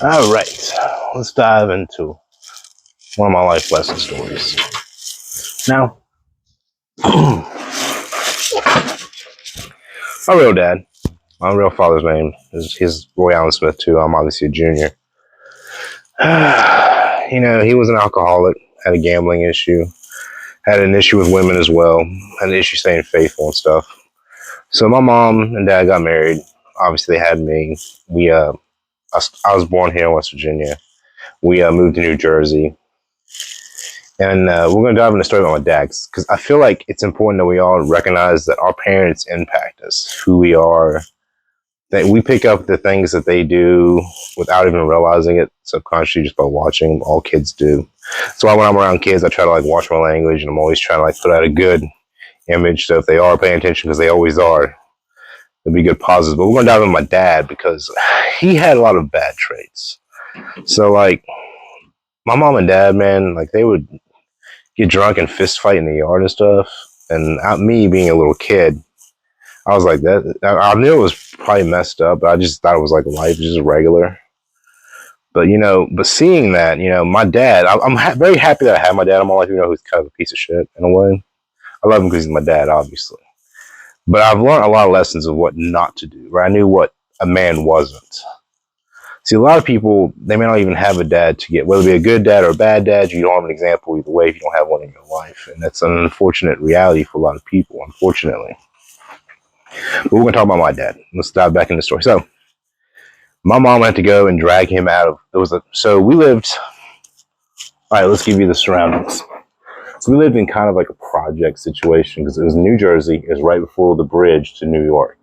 All right, let's dive into one of my life lesson stories. Now, my real dad, my real father's name is Roy Allen Smith too. I'm obviously a junior. He was an alcoholic, had a gambling issue, had an issue with women as well, had an issue staying faithful and stuff. So my mom and dad got married. Obviously, they had me. I was born here in West Virginia. We moved to New Jersey. And we're going to dive into the story about my dad because I feel like it's important that we all recognize that our parents impact us, who we are, that we pick up the things that they do without even realizing it subconsciously just by watching them. All kids do. So when I'm around kids, I try to watch my language, and I'm always trying to put out a good image. So if they are paying attention, because they always are, it'll be good positives. But we're going to dive into my dad because he had a lot of bad traits. So my mom and dad, man, they would get drunk and fist fight in the yard and stuff. And me being a little kid, I was like that. I knew it was probably messed up, but I just thought it was like life, just regular. But but seeing that, my dad, very happy that I had my dad in my life. Who's kind of a piece of shit in a way. I love him because he's my dad, obviously. But I've learned a lot of lessons of what not to do. Right? I knew what a man wasn't. See, a lot of people, they may not even have a dad to get, whether it be a good dad or a bad dad, you don't have an example either way if you don't have one in your life. And that's an unfortunate reality for a lot of people, unfortunately. But we're going to talk about my dad. Let's dive back into the story. So, my mom had to go and drag him out of, so we lived, all right, let's give you the surroundings. So we lived in kind of like a project situation because it was New Jersey. It was right before the bridge to New York.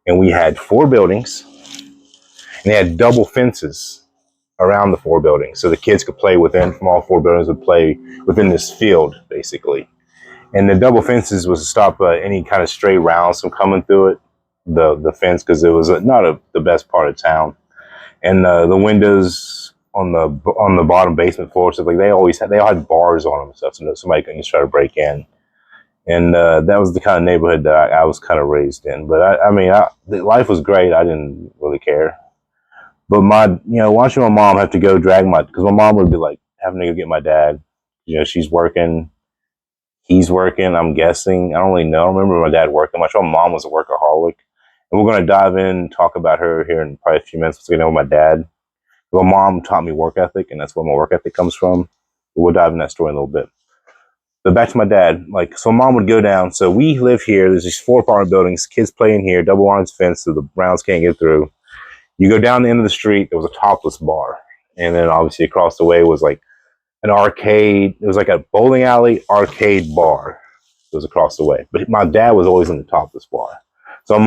And we had 4 buildings, and they had double fences around the 4 buildings. So the kids could play from all 4 buildings would play within this field, basically. And the double fences was to stop any kind of stray rounds from coming through it, the fence, because it was not the best part of town. And the windows on the bottom basement floor, stuff they all had bars on them and stuff, so somebody couldn't just try to break in. And that was the kind of neighborhood that I was kind of raised in. But life was great. I didn't really care. But watching my mom have to go because my mom would be having to go get my dad. She's working, he's working, I'm guessing. I don't really know. I remember my dad working much. My mom was a workaholic. And we're going to dive in and talk about her here in probably a few minutes. Let's get with my dad. My mom taught me work ethic, and that's where my work ethic comes from. But we'll dive in that story in a little bit. But back to my dad. So mom would go down. So we live here. There's these 4 apartment buildings. Kids play in here. Double arms fence so the rounds can't get through. You go down the end of the street, there was a topless bar. And then obviously across the way was an arcade. It was like a bowling alley arcade bar. It was across the way. But my dad was always in the topless bar. So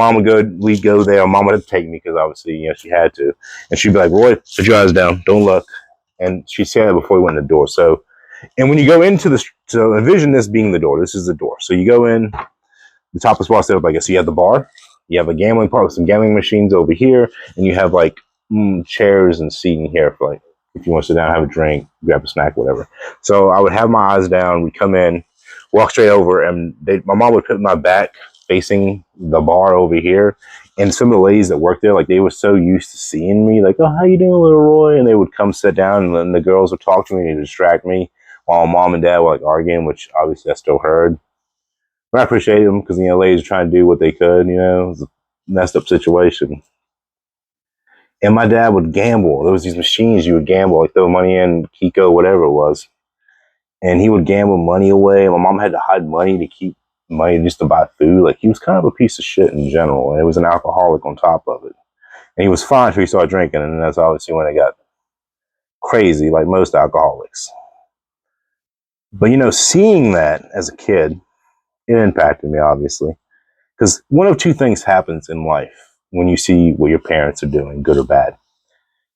we'd go there. Mom would take me because obviously, she had to. And she'd be like, Roy, put your eyes down. Don't look. And she'd say that before we went in the door. So, and when you go into so envision this being the door. This is the door. So you go in, the topless bar set up like this. So you have the bar. You have a gambling part with some gambling machines over here, and you have chairs and seating here for if you want to sit down, have a drink, grab a snack, whatever. So I would have my eyes down. We'd come in, walk straight over, and my mom would put my back facing the bar over here. And some of the ladies that worked there, they were so used to seeing me, oh, how you doing, little Roy? And they would come sit down, and then the girls would talk to me and distract me while mom and dad were arguing, which obviously I still heard. But I appreciate them because, ladies are trying to do what they could, it was a messed up situation. And my dad would gamble. There was these machines you would gamble, throw money in, Kiko, whatever it was. And he would gamble money away. My mom had to hide money to keep money just to buy food. He was kind of a piece of shit in general. And he was an alcoholic on top of it. And he was fine until he started drinking. And that's obviously when it got crazy, like most alcoholics. But, seeing that as a kid, it impacted me, obviously. Because one of 2 things happens in life when you see what your parents are doing, good or bad.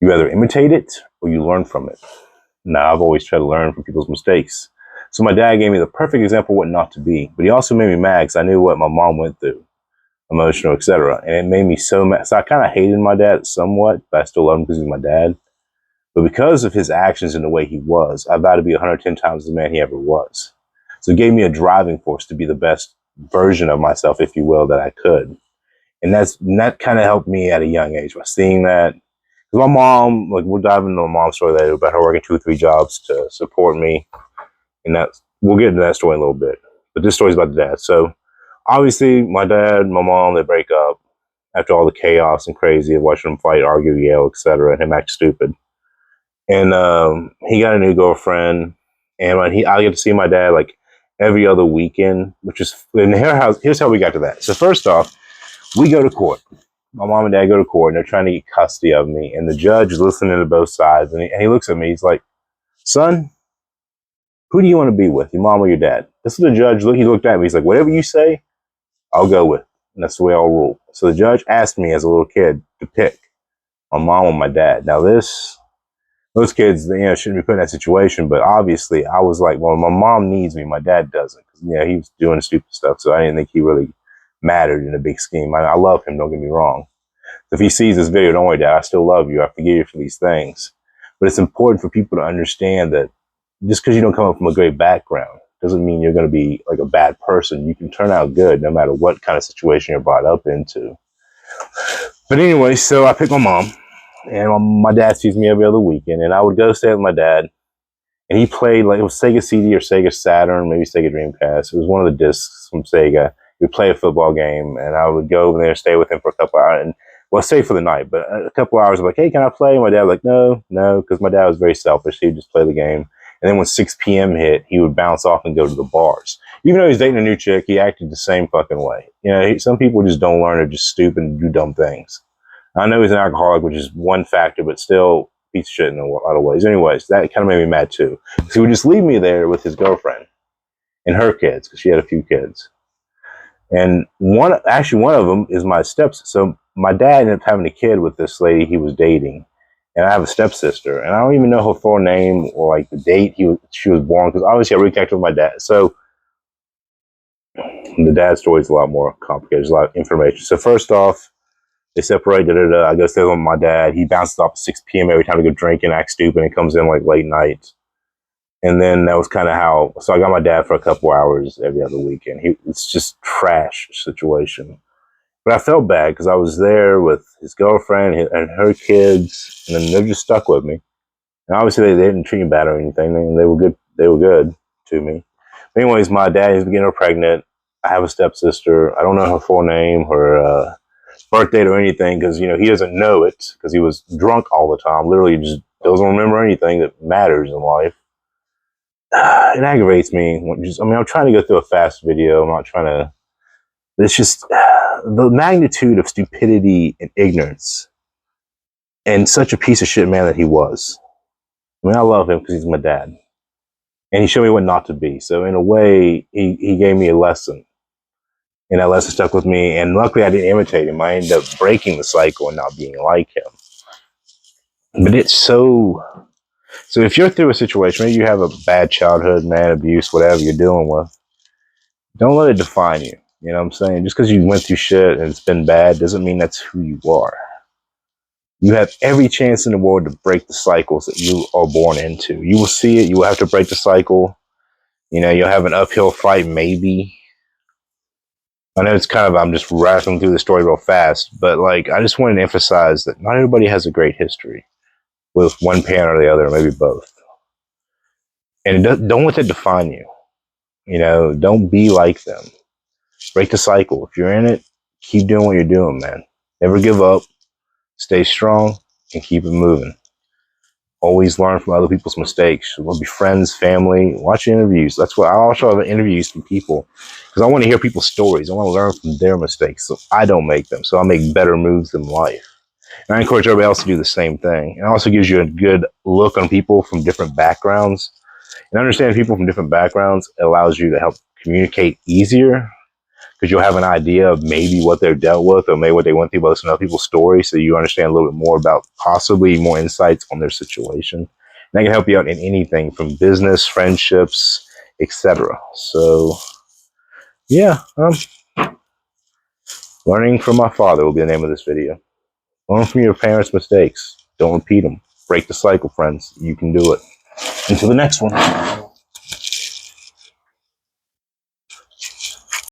You either imitate it or you learn from it. Now, I've always tried to learn from people's mistakes. So my dad gave me the perfect example of what not to be. But he also made me mad because I knew what my mom went through, emotional, etc. And it made me so mad. So I kind of hated my dad somewhat, but I still love him because he's my dad. But because of his actions and the way he was, I vowed to be 110 times the man he ever was. So it gave me a driving force to be the best version of myself, if you will, that I could. And that kind of helped me at a young age by seeing that. My mom, like, we'll dive into my mom's story later about her working 2 or 3 jobs to support me. And we'll get into that story in a little bit. But this story's about the dad. So obviously my dad, my mom, they break up after all the chaos and crazy of watching them fight, argue, yell, etc., and him act stupid. And he got a new girlfriend. And when I get to see my dad like every other weekend, which is in here's how we got to that. So first off, we go to court. My mom and dad go to court, and they're trying to get custody of me. And the judge is listening to both sides, and he looks at me. He's like, "Son, who do you want to be with, your mom or your dad?" This is the judge. He looked at me. He's like, "Whatever you say, I'll go with." And that's the way I'll rule. So the judge asked me as a little kid to pick my mom or my dad. Now those kids, shouldn't be put in that situation. But obviously, I was like, well, my mom needs me. My dad doesn't. He was doing stupid stuff. So I didn't think he really mattered in a big scheme. I love him. Don't get me wrong. If he sees this video, don't worry, Dad, I still love you. I forgive you for these things. But it's important for people to understand that just because you don't come up from a great background doesn't mean you're going to be like a bad person. You can turn out good no matter what kind of situation you're brought up into. But anyway, so I picked my mom, and my dad sees me every other weekend, and I would go stay with my dad, and he played, like, it was Sega CD or Sega Saturn, maybe Sega Dreamcast. It was one of the discs from Sega. We'd play a football game, and I would go over there and stay with him for a couple hours, and stay for the night, but a couple hours, I'm like, "Hey, can I play?" And my dad was like, no, because my dad was very selfish. He would just play the game. And then when 6 p.m. hit, he would bounce off and go to the bars. Even though he's dating a new chick, he acted the same fucking way. Some people just don't learn. They're just stupid and do dumb things. I know he's an alcoholic, which is one factor, but still piece of shit in a lot of ways. Anyways, that kind of made me mad too. So he would just leave me there with his girlfriend and her kids, because she had a few kids. And one of them is my stepsister. So my dad ended up having a kid with this lady he was dating. And I have a stepsister. And I don't even know her full name or like the date she was born, because obviously I reconnected with my dad. So the dad story is a lot more complicated. There's a lot of information. So first off, they separate. I go stay with my dad. He bounces off at 6 p.m. every time to go drink and act stupid, and comes in like late night. And then that was kind of so I got my dad for a couple hours every other weekend. It's just trash situation. But I felt bad because I was there with his girlfriend and her kids, and then they're just stuck with me. And obviously they didn't treat me bad or anything. They were good. They were good to me. But anyways, my dad is getting her pregnant. I have a stepsister. I don't know her full name, her birth date or anything, because he doesn't know it because he was drunk all the time. Literally just doesn't remember anything that matters in life. It aggravates me. I'm trying to go through a fast video. I'm not trying to. It's just the magnitude of stupidity and ignorance, and such a piece of shit man that he was. I love him because he's my dad, and he showed me what not to be. So in a way, he gave me a lesson, and that lesson stuck with me. And luckily, I didn't imitate him. I ended up breaking the cycle and not being like him. But it's so if you're through a situation, maybe you have a bad childhood, man, abuse, whatever you're dealing with, don't let it define you. You know what I'm saying? Just because you went through shit and it's been bad doesn't mean that's who you are. You have every chance in the world to break the cycles that you are born into. You will see it. You will have to break the cycle. You'll have an uphill fight, maybe. I know it's I'm just rattling through the story real fast, but I just wanted to emphasize that not everybody has a great history with one parent or the other, or maybe both. And don't let that define you. Don't be like them. Break the cycle. If you're in it, keep doing what you're doing, man. Never give up. Stay strong and keep it moving. Always learn from other people's mistakes. We'll be friends, family. Watch interviews. That's why I also have interviews from people, because I want to hear people's stories. I want to learn from their mistakes so I don't make them, so I make better moves in life. And I encourage everybody else to do the same thing. It also gives you a good look on people from different backgrounds. And understanding people from different backgrounds, it allows you to help communicate easier, because you'll have an idea of maybe what they've dealt with, or maybe what they went through by listening to other people's stories, so you understand a little bit more about possibly more insights on their situation. And that can help you out in anything from business, friendships, etc. So, yeah, learning from my father will be the name of this video. Learn from your parents' mistakes. Don't repeat them. Break the cycle, friends. You can do it. Until the next one.